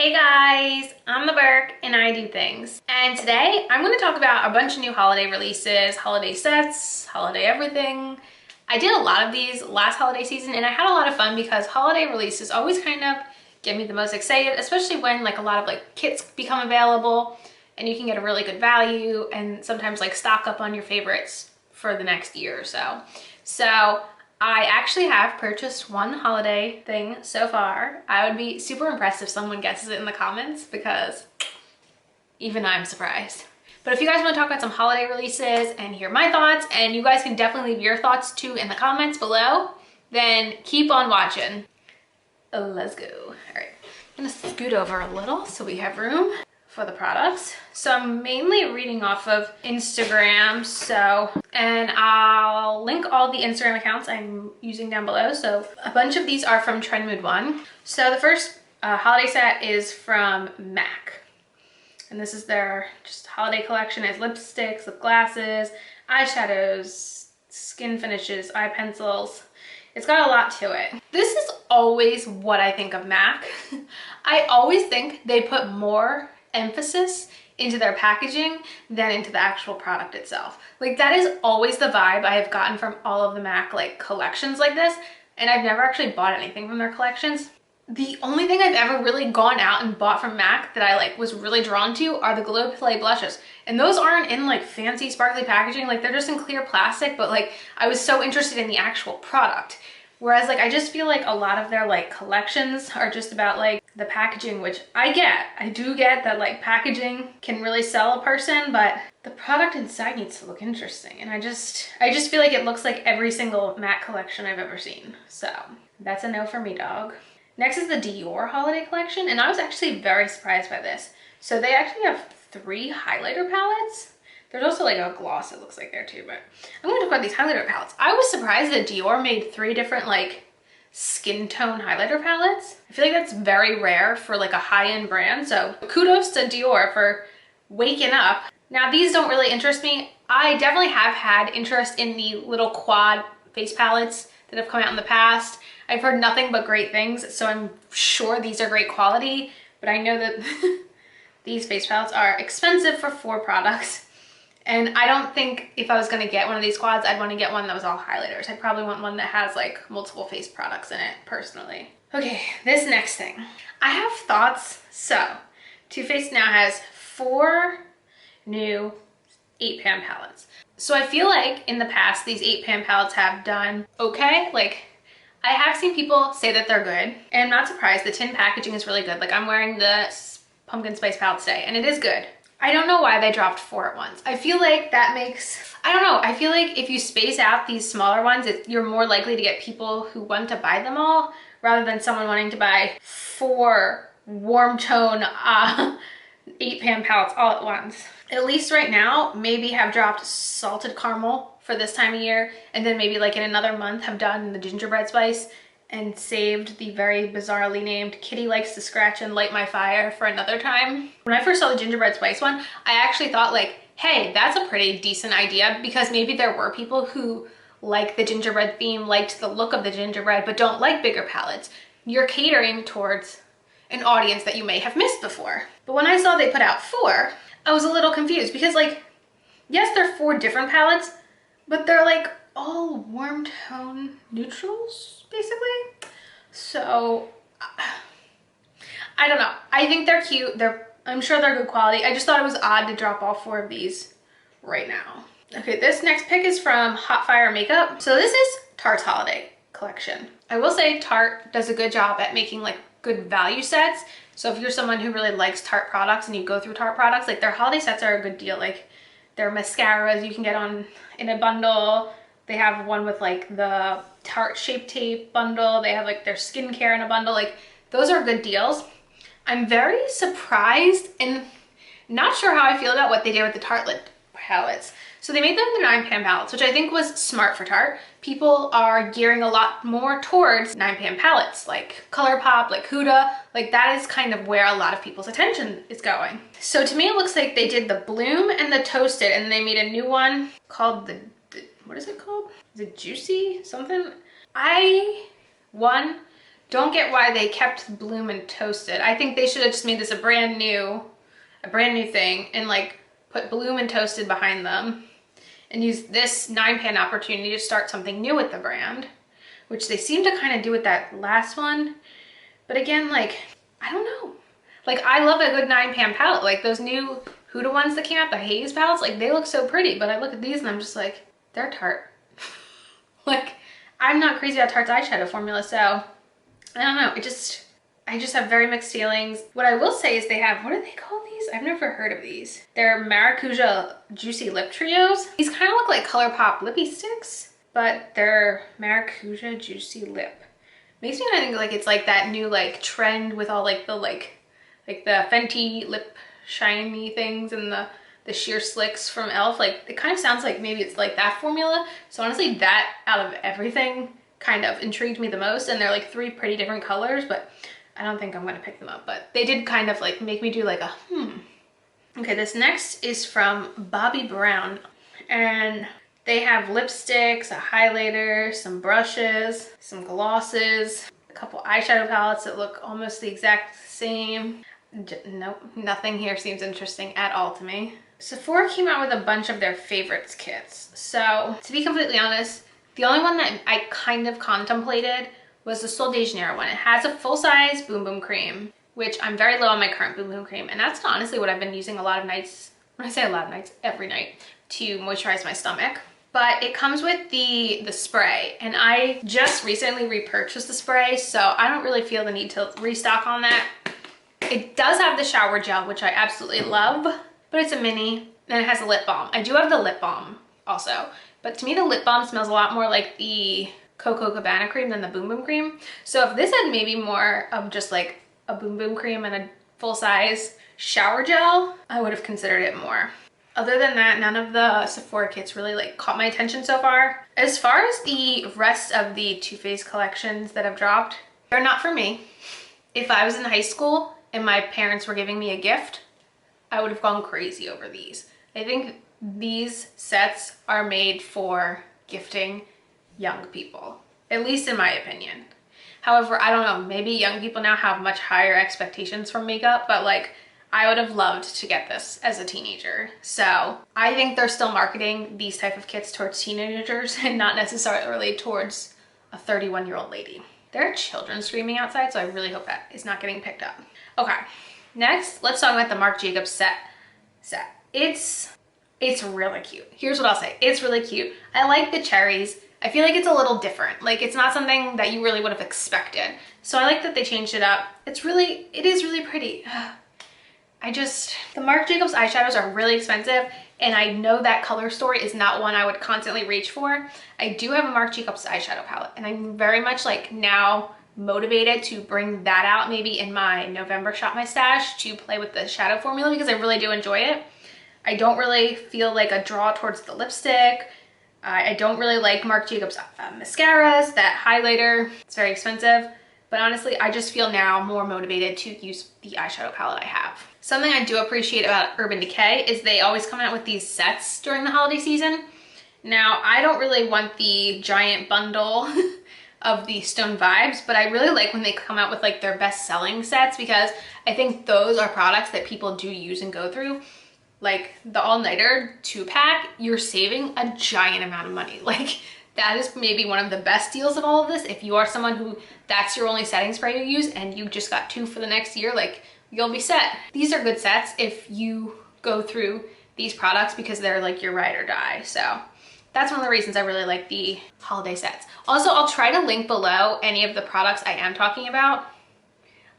Hey guys, I'm the Burke and I do things. And today I'm going to talk about a bunch of new holiday releases, holiday sets, holiday everything. I did a lot of these last holiday season and I had a lot of fun because holiday releases always kind of get me the most excited, especially when like a lot of like kits become available and you can get a really good value and sometimes like stock up on your favorites for the next year or so. So I actually have purchased one holiday thing so far. I would be super impressed if someone guesses it in the comments because even I'm surprised. But if you guys want to talk about some holiday releases and hear my thoughts, and you guys can definitely leave your thoughts too in the comments below, then keep on watching. Let's go. All right, I'm gonna scoot over a little so we have room for the products. So I'm mainly reading off of Instagram, and I'll link all the Instagram accounts I'm using down below. So a bunch of these are from Trend Mood 1. So the first holiday set is from MAC. And this is their just holiday collection. It has lipsticks, lip glasses, eyeshadows, skin finishes, eye pencils. It's got a lot to it. This is always what I think of MAC. I always think they put more emphasis into their packaging than into the actual product itself. Like that is always the vibe I have gotten from all of the MAC like collections like this, and I've never actually bought anything from their collections. The only thing I've ever really gone out and bought from MAC that I like was really drawn to are the Glow Play blushes, and those aren't in like fancy sparkly packaging, like they're just in clear plastic, but like I was so interested in the actual product. Whereas like I just feel like a lot of their like collections are just about like the packaging, which I do get that like packaging can really sell a person, but the product inside needs to look interesting. And I just feel like it looks like every single MAC collection I've ever seen. So that's a no for me, dog. Next is the Dior Holiday Collection, and I was actually very surprised by this. So they actually have 3 highlighter palettes. There's also like a gloss it looks like there too, but I'm going to talk about these highlighter palettes. I was surprised that Dior made 3 different like skin tone highlighter palettes. I feel like that's very rare for like a high-end brand, so kudos to Dior for waking up. Now these don't really interest me. I definitely have had interest in the little quad face palettes that have come out in the past. I've heard nothing but great things, so I'm sure these are great quality, but I know that these face palettes are expensive for 4 products. And I don't think if I was going to get one of these quads, I'd want to get one that was all highlighters. I'd probably want one that has like multiple face products in it personally. Okay, this next thing. I have thoughts. So Too Faced now has 4 new 8-pan palettes. So I feel like in the past, these 8-pan palettes have done okay. Like I have seen people say that they're good, and I'm not surprised. The tin packaging is really good. Like I'm wearing the pumpkin spice palette today and it is good. I don't know why they dropped 4 at once. I feel like that makes, I don't know, I feel like if you space out these smaller ones, you're more likely to get people who want to buy them all rather than someone wanting to buy 4 warm tone 8-pan palettes all at once. At least right now, maybe have dropped salted caramel for this time of year, and then maybe like in another month have done the gingerbread spice and saved the very bizarrely named Kitty Likes to Scratch and Light My Fire for another time. When I first saw the gingerbread spice one, I actually thought like, hey, that's a pretty decent idea, because maybe there were people who like the gingerbread theme, liked the look of the gingerbread, but don't like bigger palettes. You're catering towards an audience that you may have missed before. But when I saw they put out 4, I was a little confused because like, yes, they're 4 different palettes, but they're like all warm tone neutrals basically. So I don't know. I think they're cute. I'm sure they're good quality. I just thought it was odd to drop all 4 of these right now. Okay, this next pick is from Hot Fire Makeup. So this is Tarte's Holiday Collection. I will say Tarte does a good job at making like good value sets. So if you're someone who really likes Tarte products and you go through Tarte products, like their holiday sets are a good deal. Like their mascaras you can get in a bundle. They have one with like the Tarte Shape Tape bundle. They have like their skincare in a bundle. Like those are good deals. I'm very surprised and not sure how I feel about what they did with the Tarte lip palettes. So they made them the 9-pan palettes, which I think was smart for Tarte. People are gearing a lot more towards 9-pan palettes, like ColourPop, like Huda. Like that is kind of where a lot of people's attention is going. So to me, it looks like they did the Bloom and the Toasted, and they made a new one called the what is it called? Is it Juicy something? I, 1, don't get why they kept Bloom and Toasted. I think they should have just made this a brand new thing and like put Bloom and Toasted behind them and use this 9-pan opportunity to start something new with the brand, which they seem to kind of do with that last one. But again, like, I don't know. Like, I love a good 9-pan palette. Like those new Huda ones that came out, the haze palettes, like they look so pretty, but I look at these and I'm just like, they're Tarte. Like, I'm not crazy about Tarte's eyeshadow formula, so I don't know. I just have very mixed feelings. What I will say is they have, what do they call these? I've never heard of these. They're Maracuja Juicy Lip Trios. These kind of look like ColourPop lippy sticks, but they're Maracuja Juicy Lip. Makes me kind of think like it's like that new like trend with all like the Fenty lip shiny things and the sheer slicks from e.l.f. Like, it kind of sounds like maybe it's like that formula. So honestly, that out of everything kind of intrigued me the most. And they're like 3 pretty different colors, but I don't think I'm going to pick them up. But they did kind of like make me do like a Okay, this next is from Bobbi Brown. And they have lipsticks, a highlighter, some brushes, some glosses, a couple eyeshadow palettes that look almost the exact same. Nope, nothing here seems interesting at all to me. Sephora came out with a bunch of their favorites kits. So to be completely honest, the only one that I kind of contemplated was the Sol de Janeiro one. It has a full-size Boom Boom Cream, which I'm very low on my current Boom Boom Cream. And that's honestly what I've been using a lot of nights, when I say a lot of nights, every night, to moisturize my stomach. But it comes with the spray, and I just recently repurchased the spray, so I don't really feel the need to restock on that. It does have the shower gel, which I absolutely love, but it's a mini, and it has a lip balm. I do have the lip balm also, but to me the lip balm smells a lot more like the Coco Cabana cream than the Boom Boom Cream. So if this had maybe more of just like a Boom Boom Cream and a full-size shower gel, I would have considered it more. Other than that, none of the Sephora kits really like caught my attention so far. As far as the rest of the Too Faced collections that have dropped, they're not for me. If I was in high school and my parents were giving me a gift, I would have gone crazy over these. I think these sets are made for gifting young people, at least in my opinion. However, I don't know, maybe young people now have much higher expectations from makeup, but like, I would have loved to get this as a teenager. So I think they're still marketing these type of kits towards teenagers and not necessarily towards a 31-year-old lady. There are children screaming outside, so I really hope that is not getting picked up. Okay, next, let's talk about the Marc Jacobs set. It's really cute. Here's what I'll say. It's really cute. I like the cherries. I feel like it's a little different. Like, it's not something that you really would have expected. So I like that they changed it up. It is really pretty. The Marc Jacobs eyeshadows are really expensive, and I know that color story is not one I would constantly reach for. I do have a Marc Jacobs eyeshadow palette, and I'm very much like now motivated to bring that out maybe in my November Shop My Stash to play with the shadow formula because I really do enjoy it. I don't really feel like a draw towards the lipstick. I don't really like Marc Jacobs mascaras, that highlighter, it's very expensive. But honestly, I just feel now more motivated to use the eyeshadow palette I have. Something I do appreciate about Urban Decay is they always come out with these sets during the holiday season. Now, I don't really want the giant bundle of the Stone Vibes, but I really like when they come out with like their best-selling sets because I think those are products that people do use and go through. Like the All-Nighter 2-pack, you're saving a giant amount of money. Like, that is maybe one of the best deals of all of this. If you are someone who that's your only setting spray you use and you just got 2 for the next year, like, you'll be set. These are good sets if you go through these products because they're like your ride or die. So that's one of the reasons I really like the holiday sets. Also, I'll try to link below any of the products I am talking about.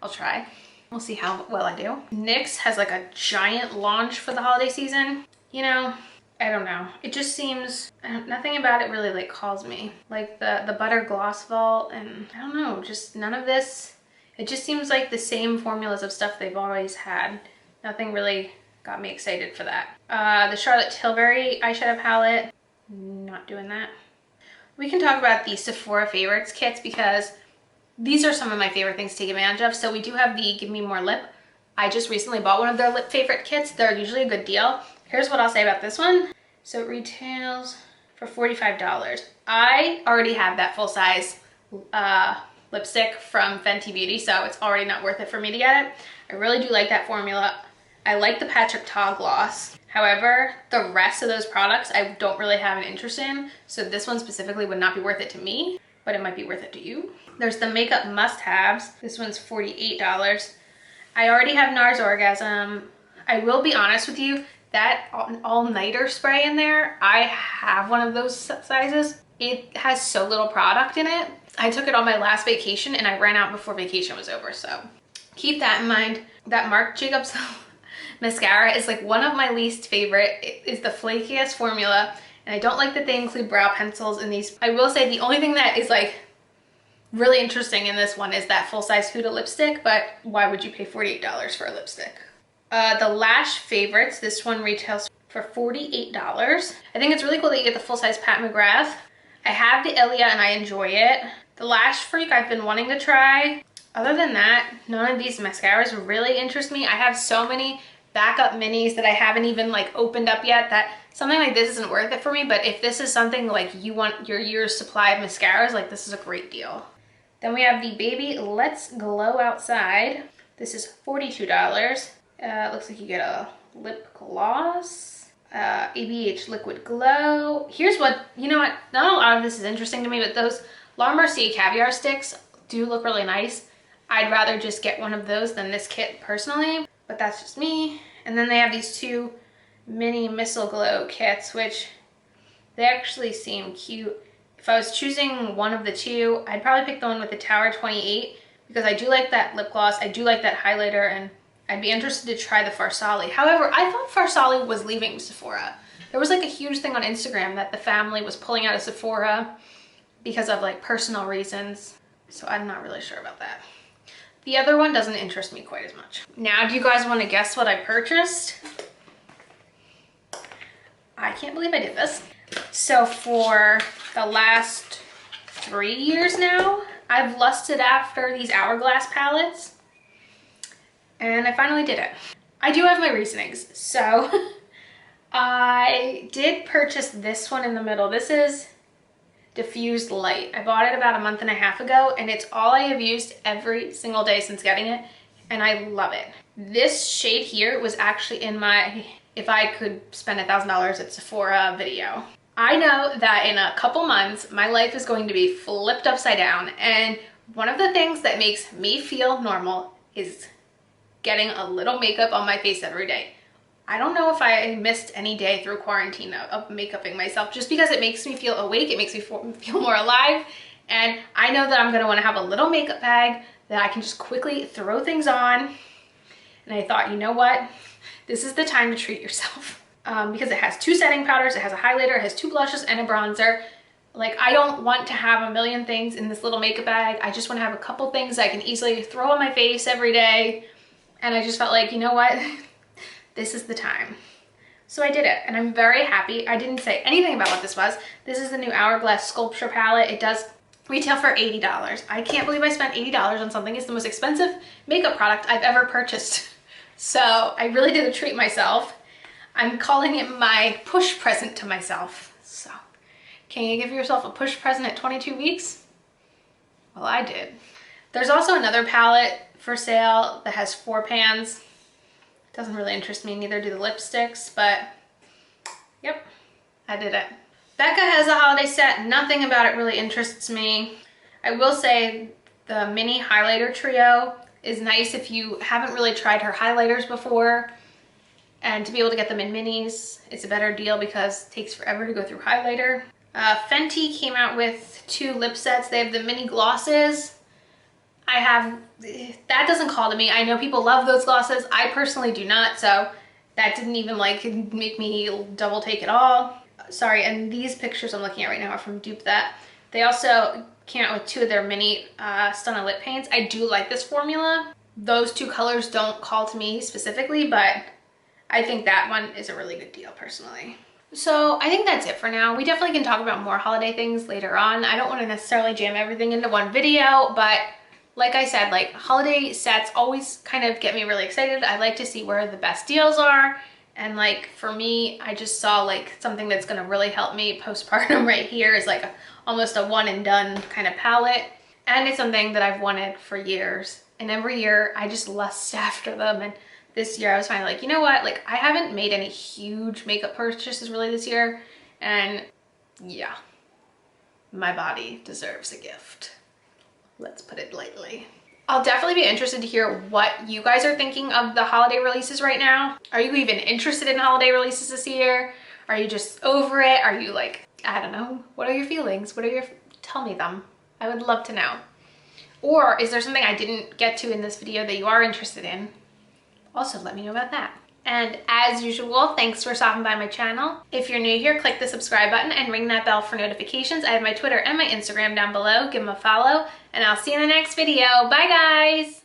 I'll try. We'll see how well I do. NYX has like a giant launch for the holiday season. You know, I don't know. It just seems, nothing about it really like calls me. Like the Butter Gloss Vault, and I don't know, just none of this. It just seems like the same formulas of stuff they've always had. Nothing really got me excited for that. The Charlotte Tilbury eyeshadow palette, not doing that. We can talk about the Sephora favorites kits because these are some of my favorite things to take advantage of. So we do have the Give Me More Lip. I just recently bought one of their lip favorite kits. They're usually a good deal. Here's what I'll say about this one. So it retails for $45. I already have that full size lipstick from Fenty Beauty, so it's already not worth it for me to get it. I really do like that formula. I like the Patrick Ta gloss. However, the rest of those products I don't really have an interest in, so this one specifically would not be worth it to me, but it might be worth it to you. There's the makeup must-haves. This one's $48. I already have NARS Orgasm. I will be honest with you, that all-nighter spray in there, I have one of those sizes. It has so little product in it. I took it on my last vacation and I ran out before vacation was over, so keep that in mind. That Marc Jacobs mascara is like one of my least favorite. It is the flakiest formula, and I don't like that they include brow pencils in these. I will say the only thing that is like really interesting in this one is that full-size Huda lipstick, but why would you pay $48 for a lipstick? The Lash Favorites, this one retails for $48. I think it's really cool that you get the full-size Pat McGrath. I have the Ilia and I enjoy it. The Lash Freak I've been wanting to try. Other than that, none of these mascaras really interest me. I have so many backup minis that I haven't even like opened up yet that something like this isn't worth it for me, but if this is something like you want your year's supply of mascaras, like this is a great deal. Then we have the Baby Let's Glow Outside. This is $42. Looks like you get a lip gloss, ABH Liquid Glow. Here's what, you know what, not a lot of this is interesting to me, but those La Mercier Caviar Sticks do look really nice. I'd rather just get one of those than this kit personally, but that's just me. And then they have these two mini Mistle Glow kits, which they actually seem cute. If I was choosing one of the two, I'd probably pick the one with the Tower 28 because I do like that lip gloss, I do like that highlighter, and I'd be interested to try the Farsali. However, I thought Farsali was leaving Sephora. There was like a huge thing on Instagram that the family was pulling out of Sephora because of like personal reasons. So I'm not really sure about that. The other one doesn't interest me quite as much. Now, do you guys want to guess what I purchased? I can't believe I did this. So for the last 3 years now, I've lusted after these Hourglass palettes, and I finally did it. I do have my reasonings. So I did purchase this one in the middle. This is Diffused Light. I bought it about a month and a half ago, and it's all I have used every single day since getting it, and I love it. This shade here was actually in my if I could spend $1,000 at Sephora video. I know that in a couple months, my life is going to be flipped upside down, and one of the things that makes me feel normal is getting a little makeup on my face every day. I don't know if I missed any day through quarantine of makeuping myself, just because it makes me feel awake, it makes me feel more alive, and I know that I'm gonna wanna have a little makeup bag that I can just quickly throw things on. And I thought, you know what? This is the time to treat yourself. Because it has 2 setting powders, it has a highlighter, it has 2 blushes and a bronzer. Like, I don't want to have a million things in this little makeup bag. I just want to have a couple things I can easily throw on my face every day. And I just felt like, you know what? This is the time. So I did it, and I'm very happy. I didn't say anything about what this was. This is the new Hourglass Sculpture palette. It does retail for $80. I can't believe I spent $80 on something. It's the most expensive makeup product I've ever purchased. So I really did treat myself. I'm calling it my push present to myself. So can you give yourself a push present at 22 weeks? Well, I did. There's also another palette for sale that has 4 pans. Doesn't really interest me, neither do the lipsticks, but yep, I did it. Becca has a holiday set. Nothing about it really interests me. I will say the mini highlighter trio is nice if you haven't really tried her highlighters before. And to be able to get them in minis, it's a better deal because it takes forever to go through highlighter. Fenty came out with 2 lip sets. They have the mini glosses. That doesn't call to me. I know people love those glosses. I personally do not, so that didn't even like make me double take at all. Sorry, and these pictures I'm looking at right now are from Dupe That. They also came out with 2 of their mini Stunna lip paints. I do like this formula. Those 2 colors don't call to me specifically, but I think that one is a really good deal personally. So I think that's it for now. We definitely can talk about more holiday things later on. I don't want to necessarily jam everything into one video, but like I said, like holiday sets always kind of get me really excited. I like to see where the best deals are. And like for me, I just saw like something that's going to really help me postpartum right here is like almost a one and done kind of palette. And it's something that I've wanted for years. And every year I just lust after them. And this year I was finally like, you know what? Like, I haven't made any huge makeup purchases really this year. And yeah, my body deserves a gift. Let's put it lightly. I'll definitely be interested to hear what you guys are thinking of the holiday releases right now. Are you even interested in holiday releases this year? Are you just over it? Are you like, I don't know. What are your feelings? Tell me them. I would love to know. Or is there something I didn't get to in this video that you are interested in? Also, let me know about that. And as usual, thanks for stopping by my channel. If you're new here, click the subscribe button and ring that bell for notifications. I have my Twitter and my Instagram down below. Give them a follow, and I'll see you in the next video. Bye, guys!